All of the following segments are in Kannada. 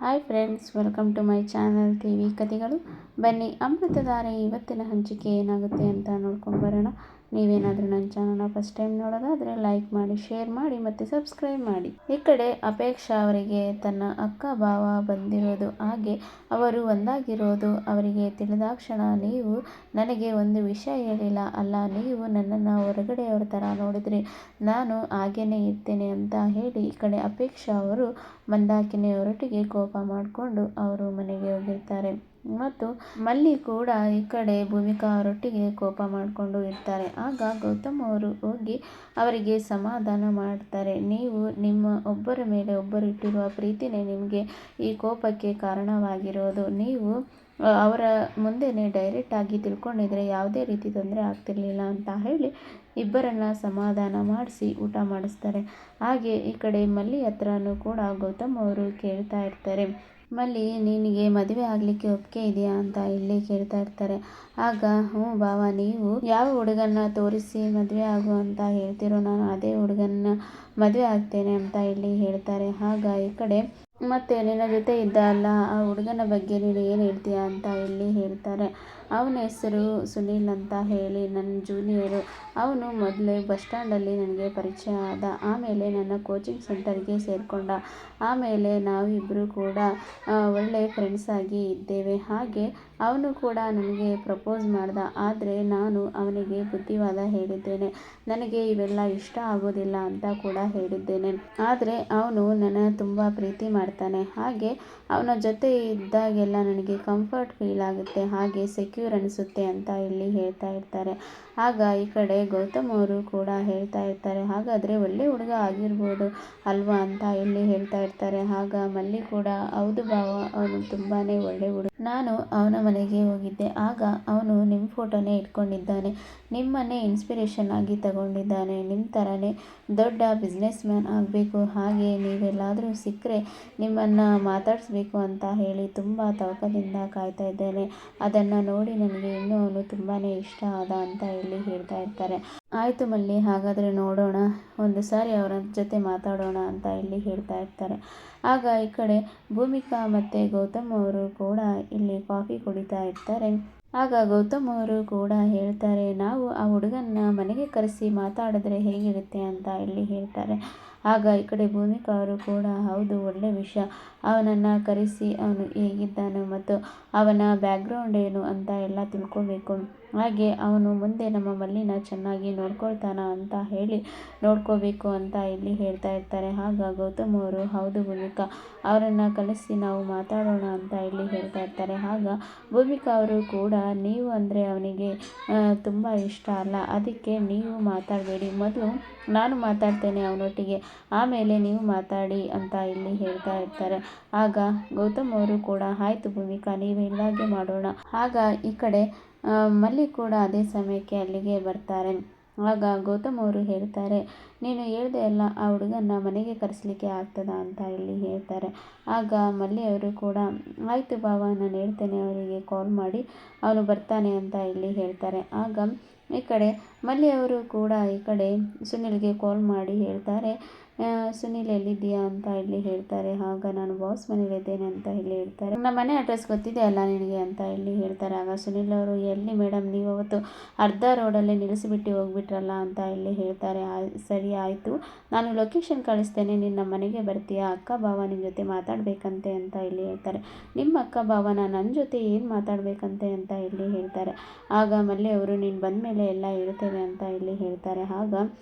Hi friends, welcome to my channel TV ಕಥೆಗಳು. ಬನ್ನಿ, ಅಮೃತಧಾರೆ ಇವತ್ತಿನ ಹಂಚಿಕೆ ಏನಾಗುತ್ತೆ ಅಂತ ನೋಡ್ಕೊಂಡು ಬರೋಣ. ನೀವೇನಾದರೂ ನನ್ನ ಚಾನಲ್ನ ಫಸ್ಟ್ ಟೈಮ್ ನೋಡೋದಾದರೆ ಲೈಕ್ ಮಾಡಿ, ಶೇರ್ ಮಾಡಿ ಮತ್ತು ಸಬ್ಸ್ಕ್ರೈಬ್ ಮಾಡಿ. ಈ ಕಡೆ ಅಪೇಕ್ಷಾ ಅವರಿಗೆ ತನ್ನ ಅಕ್ಕ ಭಾವ ಬಂದಿರೋದು, ಹಾಗೆ ಅವರು ಒಂದಾಗಿರೋದು ಅವರಿಗೆ ತಿಳಿದಾಕ್ಷಣ, ನೀವು ನನಗೆ ಒಂದು ವಿಷಯ ಹೇಳಿಲ್ಲ ಅಲ್ಲ, ನೀವು ನನ್ನನ್ನು ಹೊರಗಡೆಯವ್ರ ಥರ ನೋಡಿದ್ರಿ, ನಾನು ಹಾಗೇನೇ ಇರ್ತೇನೆ ಅಂತ ಹೇಳಿ ಈ ಕಡೆ ಅಪೇಕ್ಷಾ ಅವರು ಮಂದಾಕಿನಿಯವರೊಟ್ಟಿಗೆ ಕೋಪ ಮಾಡಿಕೊಂಡು ಅವರು ಮನೆಗೆ ಹೋಗಿರ್ತಾರೆ. ಮತ್ತು ಮಲ್ಲಿ ಕೂಡ ಈ ಕಡೆ ಭೂಮಿಕಾ ಅವರೊಟ್ಟಿಗೆ ಕೋಪ ಮಾಡಿಕೊಂಡು ಇರ್ತಾರೆ. ಆಗ ಗೌತಮ್ ಅವರು ಹೋಗಿ ಅವರಿಗೆ ಸಮಾಧಾನ ಮಾಡ್ತಾರೆ. ನೀವು ನಿಮ್ಮ ಒಬ್ಬರ ಮೇಲೆ ಒಬ್ಬರು ಇಟ್ಟಿರುವ ಪ್ರೀತಿನೇ ನಿಮಗೆ ಈ ಕೋಪಕ್ಕೆ ಕಾರಣವಾಗಿರೋದು. ನೀವು ಅವರ ಮುಂದೆನೇ ಡೈರೆಕ್ಟಾಗಿ ತಿಳ್ಕೊಂಡಿದ್ರೆ ಯಾವುದೇ ರೀತಿ ತೊಂದರೆ ಆಗ್ತಿರ್ಲಿಲ್ಲ ಅಂತ ಹೇಳಿ ಇಬ್ಬರನ್ನ ಸಮಾಧಾನ ಮಾಡಿಸಿ ಊಟ ಮಾಡಿಸ್ತಾರೆ. ಹಾಗೆ ಈ ಕಡೆ ಮಲ್ಲಿ ಹತ್ರನೂ ಕೂಡ ಗೌತಮ್ ಅವರು ಕೇಳ್ತಾ ಇರ್ತಾರೆ, ಮಲ್ಲಿ ನಿನಗೆ ಮದುವೆ ಆಗಲಿಕ್ಕೆ ಒಪ್ಪಿಗೆ ಇದೆಯಾ ಅಂತ ಇಲ್ಲಿ ಕೇಳ್ತಾ ಇರ್ತಾರೆ. ಆಗ ಹ್ಞೂ ಭಾವ, ನೀವು ಯಾವ ಹುಡುಗನ್ನ ತೋರಿಸಿ ಮದುವೆ ಆಗು ಅಂತ ಹೇಳ್ತಿರೋ ನಾನು ಅದೇ ಹುಡುಗನ್ನ ಮದುವೆ ಆಗ್ತೇನೆ ಅಂತ ಇಲ್ಲಿ ಹೇಳ್ತಾರೆ. ಆಗ ಈ ಕಡೆ ಮತ್ತೆ ನಿನ್ನ ಜೊತೆ ಇದ್ದ ಅಲ್ಲ ಆ ಹುಡುಗನ ಬಗ್ಗೆ ನೀನು ಏನು ಹೇಳ್ತೀಯಾ ಅಂತ ಇಲ್ಲಿ ಹೇಳ್ತಾರೆ. ಅವನ ಹೆಸರು ಸುನೀಲ್ ಅಂತ ಹೇಳಿ, ನನ್ನ ಜೂನಿಯರು. ಅವನು ಮೊದಲೇ ಬಸ್ ಸ್ಟ್ಯಾಂಡಲ್ಲಿ ನನಗೆ ಪರಿಚಯ ಆದ, ಆಮೇಲೆ ನನ್ನ ಕೋಚಿಂಗ್ ಸೆಂಟರ್ಗೆ ಸೇರಿಕೊಂಡ, ಆಮೇಲೆ ನಾವಿಬ್ಬರು ಕೂಡ ಒಳ್ಳೆ ಫ್ರೆಂಡ್ಸ್ ಆಗಿ ಇದ್ದೇವೆ. ಹಾಗೆ ಅವನು ಕೂಡ ನನಗೆ ಪ್ರಪೋಸ್ ಮಾಡ್ದ, ಆದರೆ ನಾನು ಅವನಿಗೆ ಬುದ್ಧಿವಾದ ಹೇಳಿದ್ದೇನೆ, ನನಗೆ ಇವೆಲ್ಲ ಇಷ್ಟ ಆಗೋದಿಲ್ಲ ಅಂತ ಕೂಡ ಹೇಳಿದ್ದೇನೆ. ಆದರೆ ಅವನು ನನ್ನ ತುಂಬ ಪ್ರೀತಿ ಮಾಡ್ತಾನೆ, ಹಾಗೆ ಅವನ ಜೊತೆ ಇದ್ದಾಗೆಲ್ಲ ನನಗೆ ಕಂಫರ್ಟ್ ಫೀಲ್ ಆಗುತ್ತೆ, ಹಾಗೆ ಸೆಕ್ಯೂರ್ ಅನಿಸುತ್ತೆ ಅಂತ ಇಲ್ಲಿ ಹೇಳ್ತಾ ಇರ್ತಾರೆ. ಆಗ ಈ ಕಡೆ ಗೌತಮ್ ಅವರು ಕೂಡ ಹೇಳ್ತಾ ಇರ್ತಾರೆ, ಹಾಗಾದರೆ ಒಳ್ಳೆ ಹುಡುಗ ಆಗಿರ್ಬೋದು ಅಲ್ವಾ ಅಂತ ಇಲ್ಲಿ ಹೇಳ್ತಾ ಇರ್ತಾರೆ. ಆಗ ಮಲ್ಲಿ ಕೂಡ ಹೌದು ಭಾವ, ಅವನು ತುಂಬಾ ಒಳ್ಳೆ ಹುಡುಗ, ನಾನು ಅವನ ಮನೆಗೆ ಹೋಗಿದ್ದೆ, ಆಗ ಅವನು ನಿಮ್ಮ ಫೋಟೋನೇ ಇಟ್ಕೊಂಡಿದ್ದಾನೆ, ನಿಮ್ಮನ್ನೇ ಇನ್ಸ್ಪಿರೇಷನ್ ಆಗಿ ತಗೊಂಡಿದ್ದಾನೆ, ನಿಮ್ಮ ಥರನೇ ದೊಡ್ಡ ಬಿಸ್ನೆಸ್ ಮ್ಯಾನ್ ಆಗಬೇಕು, ಹಾಗೆ ನೀವೆಲ್ಲಾದರೂ ಸಿಕ್ಕರೆ ನಿಮ್ಮನ್ನು ಮಾತಾಡಿಸ್ಬೇಕು ಅಂತ ಹೇಳಿ ತುಂಬ ತವಕದಿಂದ ಕಾಯ್ತಾ ಇದ್ದೇನೆ, ಅದನ್ನು ನೋಡಿ ನನಗೆ ಇನ್ನೂ ಅವನು ತುಂಬಾ ಇಷ್ಟ ಆದ ಅಂತ ಇಲ್ಲಿ ಹೇಳ್ತಾ ಇರ್ತಾರೆ. ಆಯಿತು ಮಲ್ಲಿ, ಹಾಗಾದರೆ ನೋಡೋಣ, ಒಂದು ಸಾರಿ ಅವರ ಜೊತೆ ಮಾತಾಡೋಣ ಅಂತ ಇಲ್ಲಿ ಹೇಳ್ತಾ ಇರ್ತಾರೆ. ಆಗ ಈ ಕಡೆ ಭೂಮಿಕಾ ಮತ್ತು ಗೌತಮ್ ಅವರು ಕೂಡ ಇಲ್ಲಿ ಕಾಫಿ ಕುಡಿತಾ ಇರ್ತಾರೆ. ಆಗ ಗೌತಮ್ ಅವರು ಕೂಡ ಹೇಳ್ತಾರೆ, ನಾವು ಆ ಹುಡುಗನ್ನ ಮನೆಗೆ ಕರೆಸಿ ಮಾತಾಡಿದ್ರೆ ಹೇಗಿರುತ್ತೆ ಅಂತ ಇಲ್ಲಿ ಹೇಳ್ತಾರೆ. ಆಗ ಈ ಕಡೆ ಭೂಮಿಕಾ ಅವರು ಕೂಡ ಹೌದು, ಒಳ್ಳೆ ವಿಷಯ, ಅವನನ್ನು ಕರೆಸಿ ಅವನು ಹೇಗಿದ್ದಾನೋ ಮತ್ತು ಅವನ ಬ್ಯಾಕ್ಗ್ರೌಂಡ್ ಏನು ಅಂತ ಎಲ್ಲ ತಿಳ್ಕೊಬೇಕು, ಹಾಗೆ ಅವನು ಮುಂದೆ ನಮ್ಮ ಮಲ್ಲಿನ ಚೆನ್ನಾಗಿ ನೋಡ್ಕೊಳ್ತಾನ ಅಂತ ಹೇಳಿ ನೋಡ್ಕೋಬೇಕು ಅಂತ ಇಲ್ಲಿ ಹೇಳ್ತಾ ಇರ್ತಾರೆ. ಆಗ ಗೌತಮ್ ಅವರು ಹೌದು ಭೂಮಿಕಾ, ಅವರನ್ನು ಕಳಿಸಿ ನಾವು ಮಾತಾಡೋಣ ಅಂತ ಇಲ್ಲಿ ಹೇಳ್ತಾ ಇರ್ತಾರೆ. ಆಗ ಭೂಮಿಕಾ ಅವರು ಕೂಡ ನೀವು ಅಂದರೆ ಅವನಿಗೆ ತುಂಬ ಇಷ್ಟ ಅಲ್ಲ, ಅದಕ್ಕೆ ನೀವು ಮಾತಾಡಬೇಡಿ, ಮೊದಲು ನಾನು ಮಾತಾಡ್ತೇನೆ ಅವನೊಟ್ಟಿಗೆ, ಆಮೇಲೆ ನೀವು ಮಾತಾಡಿ ಅಂತ ಇಲ್ಲಿ ಹೇಳ್ತಾ ಇರ್ತಾರೆ. ಆಗ ಗೌತಮ್ ಅವರು ಕೂಡ ಆಯಿತು ಭೂಮಿಕಾ, ನೀವು ಇಲ್ಲಾಗೆ ಮಾಡೋಣ. ಆಗ ಈ ಕಡೆ ಮಲ್ಲಿ ಕೂಡ ಅದೇ ಸಮಯಕ್ಕೆ ಅಲ್ಲಿಗೆ ಬರ್ತಾರೆ. ಆಗ ಗೌತಮ್ ಅವರು ಹೇಳ್ತಾರೆ, ನೀನು ಹೇಳ್ದೆ ಅಲ್ಲ ಆ ಹುಡುಗನ್ನ ಮನೆಗೆ ಕರೆಸಲಿಕ್ಕೆ ಆಗ್ತದ ಅಂತ ಇಲ್ಲಿ ಹೇಳ್ತಾರೆ. ಆಗ ಮಲ್ಲಿ ಅವರು ಕೂಡ ಆಯಿತು ಭಾವ, ನಾನು ಹೇಳ್ತೇನೆ ಅವರಿಗೆ ಕಾಲ್ ಮಾಡಿ, ಅವನು ಬರ್ತಾನೆ ಅಂತ ಇಲ್ಲಿ ಹೇಳ್ತಾರೆ. ಆಗ ಈ ಕಡೆ ಮಲ್ಲಿ ಅವರು ಕೂಡ ಈ ಕಡೆ ಸುನಿಲ್ಗೆ ಕಾಲ್ ಮಾಡಿ ಹೇಳ್ತಾರೆ, ಸುನಿಲ್ ಎಲ್ಲಿದ್ದೀಯಾ ಅಂತ ಇಲ್ಲಿ ಹೇಳ್ತಾರೆ. ಆಗ ನಾನು ಬಾಸ್ ಮನೇಲಿದ್ದೇನೆ ಅಂತ ಇಲ್ಲಿ ಹೇಳ್ತಾರೆ. ನಮ್ಮ ಮನೆ ಅಡ್ರೆಸ್ ಗೊತ್ತಿದೆ ಅಲ್ಲ ನಿನಗೆ ಅಂತ ಇಲ್ಲಿ ಹೇಳ್ತಾರೆ. ಆಗ ಸುನಿಲ್ ಅವರು ಎಲ್ಲಿ ಮೇಡಮ್, ನೀವು ಅವತ್ತು ಅರ್ಧ ರೋಡಲ್ಲೇ ನಿಲ್ಲಿಸಿಬಿಟ್ಟು ಹೋಗ್ಬಿಟ್ರಲ್ಲ ಅಂತ ಇಲ್ಲಿ ಹೇಳ್ತಾರೆ. ಸರಿ ಆಯಿತು, ನಾನು ಲೊಕೇಶನ್ ಕಳಿಸ್ತೇನೆ, ನಿನ್ನ ಮನೆಗೆ ಬರ್ತೀಯಾ, ಅಕ್ಕ ಭಾವ ನಿಮ್ಮ ಜೊತೆ ಮಾತಾಡಬೇಕಂತೆ ಅಂತ ಇಲ್ಲಿ ಹೇಳ್ತಾರೆ. ನಿಮ್ಮ ಅಕ್ಕ ಭಾವನ ನನ್ನ ಜೊತೆ ಏನು ಮಾತಾಡಬೇಕಂತೆ ಅಂತ ಇಲ್ಲಿ ಹೇಳ್ತಾರೆ. ಆಗ ಮಲ್ಲಿ ಅವರು ನೀನು ಬಂದ ಮೇಲೆ ಎಲ್ಲ ಹೇಳ್ತೇವೆ ಅಂತ ಇಲ್ಲಿ ಹೇಳ್ತಾರೆ. ಆಗ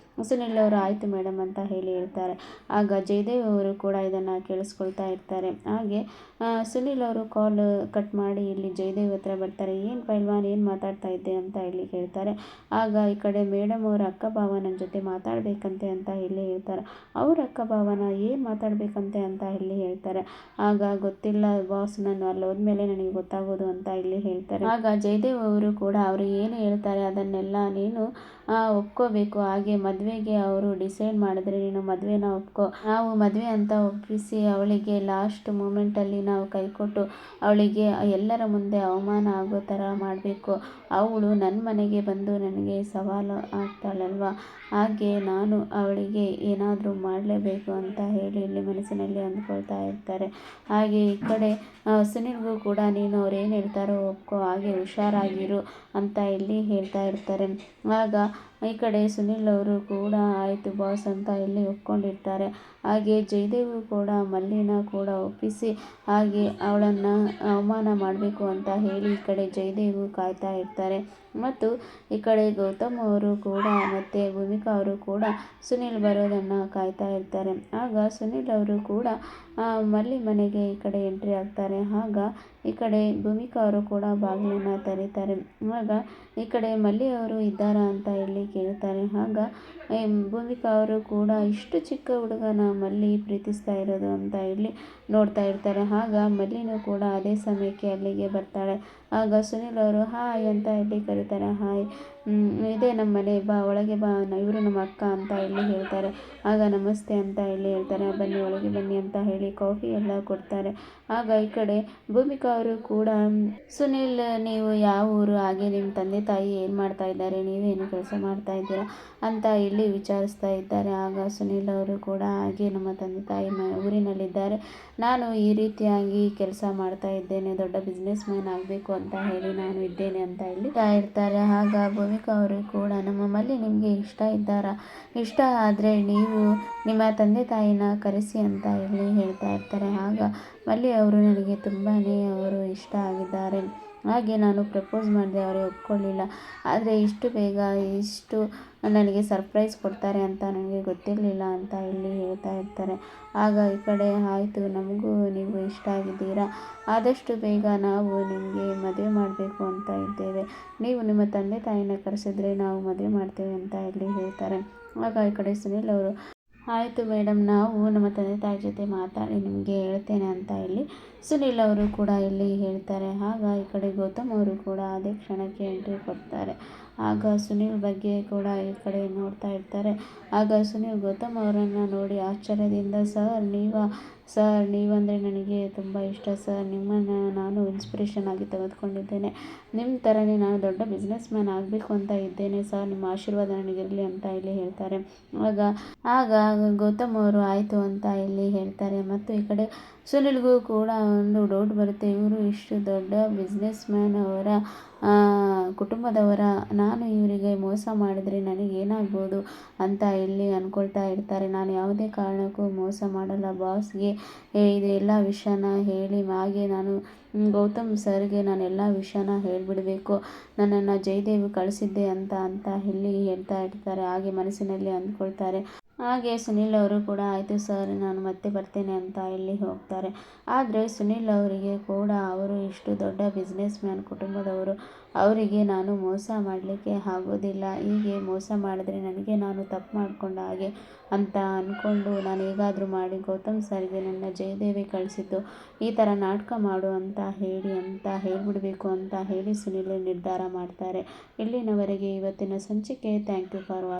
ಸುನಿಲ್ ಅವರು ಆಯಿತು ಮೇಡಮ್ ಅಂತ ಹೇಳಿ ಹೇಳ್ತಾರೆ. ಆಗ ಜಯದೇವ್ ಅವರು ಕೂಡ ಇದನ್ನು ಕೇಳಿಸ್ಕೊಳ್ತಾ ಇರ್ತಾರೆ. ಹಾಗೆ ಸುನಿಲ್ ಅವರು ಕಾಲ್ ಕಟ್ ಮಾಡಿ ಇಲ್ಲಿ ಜಯದೇವ್ ಹತ್ರ ಬರ್ತಾರೆ. ಏನು ಪೈಲ್ವಾನ್, ಏನು ಮಾತಾಡ್ತಾ ಇದ್ದೆ ಅಂತ ಇಲ್ಲಿ ಹೇಳ್ತಾರೆ. ಆಗ ಈ ಕಡೆ ಮೇಡಮ್ ಅವರ ಅಕ್ಕ ಭಾವ ನನ್ನ ಜೊತೆ ಮಾತಾಡಬೇಕಂತೆ ಅಂತ ಇಲ್ಲಿ ಹೇಳ್ತಾರೆ. ಅವ್ರ ಅಕ್ಕ ಭಾವನ ಏನು ಮಾತಾಡಬೇಕಂತೆ ಅಂತ ಇಲ್ಲಿ ಹೇಳ್ತಾರೆ. ಆಗ ಗೊತ್ತಿಲ್ಲ ಬಾಸ್, ನಾನು ಅಲ್ಲಿ ಹೋದ್ಮೇಲೆ ನನಗೆ ಗೊತ್ತಾಗೋದು ಅಂತ ಇಲ್ಲಿ ಹೇಳ್ತಾರೆ. ಆಗ ಜಯದೇವ್ ಅವರು ಕೂಡ ಅವರು ಏನು ಹೇಳ್ತಾರೆ ಅದನ್ನೆಲ್ಲ ನೀನು ಒಪ್ಕೋಬೇಕು, ಹಾಗೆ ಮದುವೆಗೆ ಅವರು ಡಿಸೈಡ್ ಮಾಡಿದ್ರೆ ನೀನು ಮದುವೆ ಮದುವೆನ ಒಪ್ಕೊ. ನಾವು ಮದುವೆ ಅಂತ ಒಪ್ಪಿಸಿ ಅವಳಿಗೆ ಲಾಸ್ಟ್ ಮೂಮೆಂಟಲ್ಲಿ ನಾವು ಕೈಕೊಟ್ಟು ಅವಳಿಗೆ ಎಲ್ಲರ ಮುಂದೆ ಅವಮಾನ ಆಗೋ ಥರ ಮಾಡಬೇಕು. ಅವಳು ನನ್ನ ಮನೆಗೆ ಬಂದು ನನಗೆ ಸವಾಲು ಆಗ್ತಾಳಲ್ವ, ಹಾಗೆ ನಾನು ಅವಳಿಗೆ ಏನಾದರೂ ಮಾಡಲೇಬೇಕು ಅಂತ ಹೇಳಿ ಇಲ್ಲಿ ಮನಸ್ಸಿನಲ್ಲಿ ಅಂದ್ಕೊಳ್ತಾ ಇರ್ತಾರೆ. ಹಾಗೆ ಈ ಕಡೆ ಸುನಿಲ್ಗೂ ಕೂಡ ನೀನು ಅವ್ರು ಏನು ಹೇಳ್ತಾರೋ ಒಪ್ಕೋ, ಹಾಗೆ ಹುಷಾರಾಗಿರು ಅಂತ ಇಲ್ಲಿ ಹೇಳ್ತಾ ಇರ್ತಾರೆ. ಆಗ ಈ ಕಡೆ ಸುನಿಲ್ ಅವರು ಕೂಡ ಆಯಿತು ಬಾಸ್ ಅಂತ ಇಲ್ಲಿ ಒಪ್ಕೊಂಡಿರ್ತಾರೆ. ಹಾಗೆ ಜಯದೇವು ಕೂಡ ಮಲ್ಲಿನ ಕೂಡ ಒಪ್ಪಿಸಿ ಹಾಗೆ ಅವಳನ್ನು ಅವಮಾನ ಮಾಡಬೇಕು ಅಂತ ಹೇಳಿ ಈ ಕಡೆ ಜಯದೇವು ಕಾಯ್ತಾ ಇರ್ತಾರೆ. ಮತ್ತು ಈ ಕಡೆ ಗೌತಮ್ ಅವರು ಕೂಡ ಮತ್ತು ಭೂಮಿಕಾ ಅವರು ಕೂಡ ಸುನಿಲ್ ಬರೋದನ್ನು ಕಾಯ್ತಾ ಇರ್ತಾರೆ. ಆಗ ಸುನಿಲ್ ಅವರು ಕೂಡ ಮಲ್ಲಿ ಮನೆಗೆ ಈ ಕಡೆ ಎಂಟ್ರಿ ಆಗ್ತಾರೆ. ಆಗ ಈ ಕಡೆ ಭೂಮಿಕಾ ಅವರು ಕೂಡ ಬಾಗಿಲನ್ನು ತೆರೀತಾರೆ. ಆಗ ಈ ಕಡೆ ಮಲ್ಲಿ ಅವರು ಇದ್ದಾರಾ ಅಂತ ಇಲ್ಲಿ ಕೇಳ್ತಾರೆ. ಆಗ ಭೂಮಿಕಾ ಅವರು ಕೂಡ ಇಷ್ಟು ಚಿಕ್ಕ ಹುಡುಗನ ಮಲ್ಲಿ ಪ್ರೀತಿಸ್ತಾ ಇರೋದು ಅಂತ ಇಲ್ಲಿ ನೋಡ್ತಾ ಇರ್ತಾರೆ. ಆಗ ಮಲ್ಲಿನೂ ಕೂಡ ಅದೇ ಸಮಯಕ್ಕೆ ಅಲ್ಲಿಗೆ ಬರ್ತಾಳೆ. ಆಗ ಸುನಿಲ್ ಅವರು ಹಾಯ್ ಅಂತ ಇಲ್ಲಿ ಕರೀತಾರೆ. ಹಾಯ್, ಇದೇ ನಮ್ಮ ಮನೆ, ಬಾ ಒಳಗೆ ಬಾ, ಇವರು ನಮ್ಮ ಅಕ್ಕ ಅಂತ ಇಲ್ಲಿ ಹೇಳ್ತಾರೆ. ಆಗ ನಮಸ್ತೆ ಅಂತ ಇಲ್ಲಿ ಹೇಳ್ತಾರೆ. ಬನ್ನಿ ಒಳಗೆ ಬನ್ನಿ ಅಂತ ಹೇಳಿ ಕಾಫಿ ಎಲ್ಲ ಕೊಡ್ತಾರೆ. ಆಗ ಈ ಕಡೆ ಭೂಮಿಕಾ ಅವರು ಕೂಡ ಸುನಿಲ್ ನೀವು ಯಾವ ಊರು, ಹಾಗೆ ನಿಮ್ಮ ತಂದೆ ತಾಯಿ ಏನು ಮಾಡ್ತಾ ಇದ್ದಾರೆ, ನೀವೇನು ಕೆಲಸ ಮಾಡ್ತಾ ಇದ್ದೀರಾ ಅಂತ ಇಲ್ಲಿ ವಿಚಾರಿಸ್ತಾ ಇದ್ದಾರೆ. ಆಗ ಸುನಿಲ್ ಅವರು ಕೂಡ ಹಾಗೆ ನಮ್ಮ ತಂದೆ ತಾಯಿ ಊರಿನಲ್ಲಿದ್ದಾರೆ, ನಾನು ಈ ರೀತಿಯಾಗಿ ಕೆಲಸ ಮಾಡ್ತಾ ಇದ್ದೇನೆ, ದೊಡ್ಡ ಬಿಸ್ನೆಸ್ ಮ್ಯಾನ್ ಆಗಬೇಕು ಅಂತ ಹೇಳಿ ನಾನು ಇದ್ದೇನೆ ಅಂತ ಇಲ್ಲಿ ಇರ್ತಾರೆ. ಆಗ ಭೂಮಿಕಾ ಅವರು ಕೂಡ ನಮ್ಮ ಮಲ್ಲಿ ನಿಮಗೆ ಇಷ್ಟ ಇದ್ದಾರಾ, ಇಷ್ಟ ಆದರೆ ನೀವು ನಿಮ್ಮ ತಂದೆ ತಾಯಿನ ಕರೆಸಿ ಅಂತ ಇಲ್ಲಿ ಹೇಳ್ತಾ ಇರ್ತಾರೆ. ಆಗ ಮಲ್ಲಿ ಅವರು ನನಗೆ ತುಂಬಾ ಅವರು ಇಷ್ಟ ಆಗಿದ್ದಾರೆ, ಹಾಗೆ ನಾನು ಪ್ರಪೋಸ್ ಮಾಡಿದೆ, ಅವರೇ ಒಪ್ಕೊಳ್ಳಿಲ್ಲ, ಆದರೆ ಇಷ್ಟು ಬೇಗ ಇಷ್ಟು ನನಗೆ ಸರ್ಪ್ರೈಸ್ ಕೊಡ್ತಾರೆ ಅಂತ ನನಗೆ ಗೊತ್ತಿರಲಿಲ್ಲ ಅಂತ ಇಲ್ಲಿ ಹೇಳ್ತಾ ಇರ್ತಾರೆ. ಆಗ ಈ ಕಡೆ ಆಯಿತು, ನಮಗೂ ನೀವು ಇಷ್ಟ ಆಗಿದ್ದೀರಾ, ಆದಷ್ಟು ಬೇಗ ನಾವು ನಿಮಗೆ ಮದುವೆ ಮಾಡಬೇಕು ಅಂತ ಇದ್ದೇವೆ, ನೀವು ನಿಮ್ಮ ತಂದೆ ತಾಯಿನ ಕರೆಸಿದ್ರೆ ನಾವು ಮದುವೆ ಮಾಡ್ತೇವೆ ಅಂತ ಇಲ್ಲಿ ಹೇಳ್ತಾರೆ. ಆಗ ಈ ಕಡೆ ಸುನಿಲ್ ಅವರು ಆಯಿತು ಮೇಡಮ್, ನಾವು ನಮ್ಮ ತಂದೆ ತಾಯಿ ಜೊತೆ ಮಾತಾಡಿ ನಿಮಗೆ ಹೇಳ್ತೇನೆ ಅಂತ ಇಲ್ಲಿ ಸುನಿಲ್ ಅವರು ಕೂಡ ಇಲ್ಲಿ ಹೇಳ್ತಾರೆ. ಆಗ ಈ ಕಡೆ ಗೌತಮ್ ಅವರು ಕೂಡ ಅದೇ ಕ್ಷಣಕ್ಕೆ ಎಂಟ್ರಿ ಕೊಡ್ತಾರೆ. ಆಗ ಸುನಿಲ್ ಬಗ್ಗೆ ಕೂಡ ಈ ಕಡೆ ನೋಡ್ತಾ ಇರ್ತಾರೆ. ಆಗ ಸುನಿಲ್ ಗೌತಮ್ ಅವರನ್ನು ನೋಡಿ ಆಶ್ಚರ್ಯದಿಂದ ಸರ್ ನೀವಂದರೆ ನನಗೆ ತುಂಬ ಇಷ್ಟ ಸರ್, ನಿಮ್ಮನ್ನು ನಾನು ಇನ್ಸ್ಪಿರೇಷನ್ ಆಗಿ ತೆಗೆದುಕೊಂಡಿದ್ದೇನೆ, ನಿಮ್ಮ ಥರನೇ ನಾನು ದೊಡ್ಡ ಬಿಸ್ನೆಸ್ ಮ್ಯಾನ್ ಆಗಬೇಕು ಅಂತ ಇದ್ದೇನೆ ಸರ್, ನಿಮ್ಮ ಆಶೀರ್ವಾದ ನನಗಿರಲಿ ಅಂತ ಇಲ್ಲಿ ಹೇಳ್ತಾರೆ. ಆಗ ಗೌತಮ್ ಅವರು ಆಯಿತು ಅಂತ ಇಲ್ಲಿ ಹೇಳ್ತಾರೆ. ಮತ್ತು ಈ ಕಡೆ ಸುನಿಲ್ಗೂ ಕೂಡ ಒಂದು ಡೌಟ್ ಬರುತ್ತೆ, ಇವರು ಇಷ್ಟು ದೊಡ್ಡ ಬಿಸ್ನೆಸ್ ಮ್ಯಾನ್ ಅವರ ಕುಟುಂಬದವರ, ನಾನು ಇವರಿಗೆ ಮೋಸ ಮಾಡಿದರೆ ನನಗೇನಾಗ್ಬೋದು ಅಂತ ಇಲ್ಲಿ ಅಂದ್ಕೊಳ್ತಾ ಇರ್ತಾರೆ. ನಾನು ಯಾವುದೇ ಕಾರಣಕ್ಕೂ ಮೋಸ ಮಾಡಲ್ಲ, ಬಾಸ್ಗೆ ಇದೆಲ್ಲ ವಿಷಯನ ಹೇಳಿ, ಹಾಗೆ ನಾನು ಗೌತಮ್ ಸರ್ಗೆ ನಾನು ಎಲ್ಲ ವಿಷಯನ ಹೇಳಿಬಿಡಬೇಕು, ನನ್ನನ್ನು ಜಯದೇವ್ ಕಳಿಸಿದ್ದೆ ಅಂತ ಇಲ್ಲಿ ಹೇಳ್ತಾ ಇರ್ತಾರೆ. ಹಾಗೆ ಮನಸ್ಸಿನಲ್ಲಿ ಅಂದ್ಕೊಳ್ತಾರೆ. ಹಾಗೆ ಸುನಿಲ್ ಅವರು ಕೂಡ ಆಯಿತು ಸರ್, ನಾನು ಮತ್ತೆ ಬರ್ತೇನೆ ಅಂತ ಇಲ್ಲಿ ಹೋಗ್ತಾರೆ. ಆದರೆ ಸುನಿಲ್ ಅವರಿಗೆ ಕೂಡ ಅವರು ಇಷ್ಟು ದೊಡ್ಡ ಬಿಸ್ನೆಸ್ ಮ್ಯಾನ್ ಕುಟುಂಬದವರು, ಅವರಿಗೆ ನಾನು ಮೋಸ ಮಾಡಲಿಕ್ಕೆ ಆಗೋದಿಲ್ಲ, ಹೀಗೆ ಮೋಸ ಮಾಡಿದ್ರೆ ನನಗೆ ನಾನು ತಪ್ಪು ಮಾಡಿಕೊಂಡ ಹಾಗೆ ಅಂತ ಅಂದ್ಕೊಂಡು ನಾನು ಹೇಗಾದರೂ ಮಾಡಿ ಗೌತಮ್ ಸರ್ಗೆ ನನ್ನ ಜಯದೇವಿ ಕಳಿಸಿದ್ದು, ಈ ಥರ ನಾಟಕ ಮಾಡು ಅಂತ ಹೇಳಿಬಿಡಬೇಕು ಅಂತ ಹೇಳಿ ಸುನಿಲ್ ನಿರ್ಧಾರ ಮಾಡ್ತಾರೆ. ಇಲ್ಲಿನವರೆಗೆ ಇವತ್ತಿನ ಸಂಚಿಕೆ. Thank you for watching.